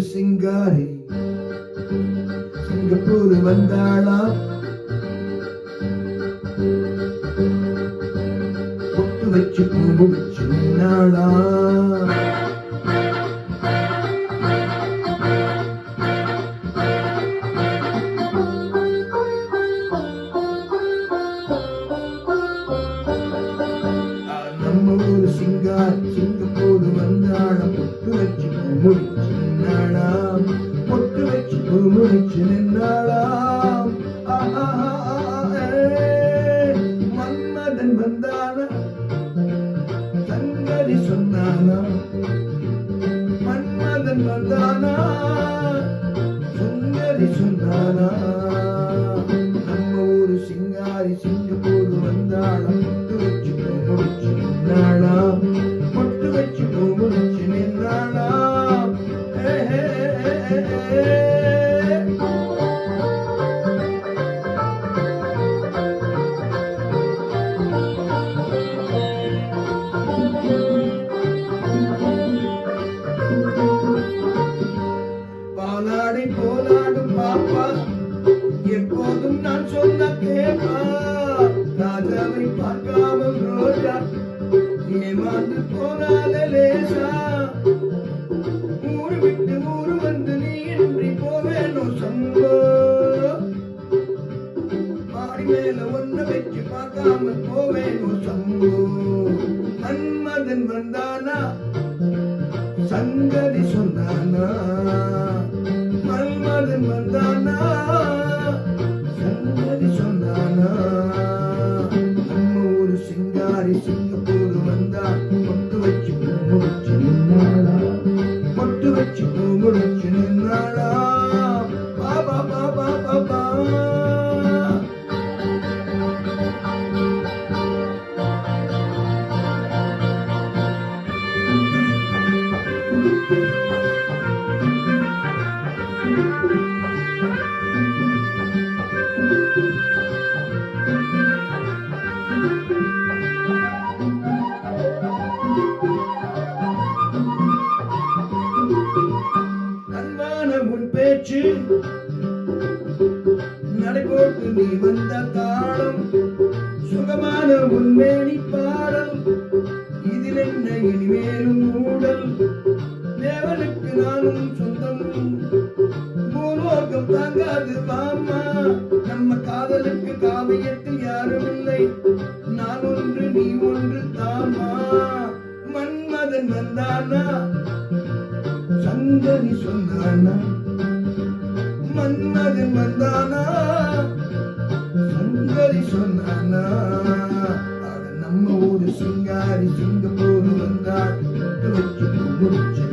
சிங்காரி Singapore வந்தாளா, பொட்டு வச்சு பூ முடிச்சு நின்னாளா. நம்ம ஊரு சிங்காரி சிங்கப்பூர் வந்தாளா, பொட்டு வச்சு பூ முடிச்சு நின்னாளா, பொட்டு வச்சு பூ முடிச்சு நின்னாளா. மன்மதன் வந்தானா, சங்கரி சொன்னானா, மன்மதன் வந்தானா, சுந்தரி சொன்னானா. நம்ம ஊரு சிங்காரி சிங்கப்பூர் வந்தாளா, பொட்டு வச்சு பூ முடிச்சு நின்னாளா, பொட்டு வச்சு பூ முடிச்சு நின்னாளா. பாலாடை போலாடும் பாப்பா, எப்போதும் நான் சொன்ன கேப்பா. ராஜாவை பார்க்காமல் ரோஜா ஏமாந்து போனால லேசா. ஊரு விட்டு ஊரு வந்து நீ இன்றி போவேனோ சம்போ. மாடி மேல ஒன்ன வச்சு பார்க்காமல் போவேனோ சம்போ. மன்மதன் வந்தானா, சங்கரி சொன்னானா, மன்மதன் வந்தானா, சங்கரி சொன்னானா. நம்ம ஊரு சிங்காரி சிங்கப்பூர் வந்தா, பொட்டு வச்சு பூ முடிச்சு நின்னாளா, பொட்டு வச்சு பூ முடிச்சு நின்னாளா. பாபா பாபா பாபா. அன்பான உன் பேச்சு நடைபோட்டு நீ வந்த தாளம், சுகமான உன் மேனி பாடல், இதில் என்ன இனிமேலும் ஊடல். தேவனுக்கு நானும் சொந்தம், பூலோகம் தாங்காது வாமா. நம்ம காதலுக்கு காவியத்தில் யாரும் இல்லை, நான் ஒன்று நீ ஒன்று தாமா. மன்மதன் வந்தானா, சங்கரி சொன்னானா, மன்மதன் வந்தானா, சங்கரி சொன்னானா. நம்ம ஊரு சிங்காரி சிங்கப்பூர் வந்தா, பொட்டு வச்சு பூ முடிச்சு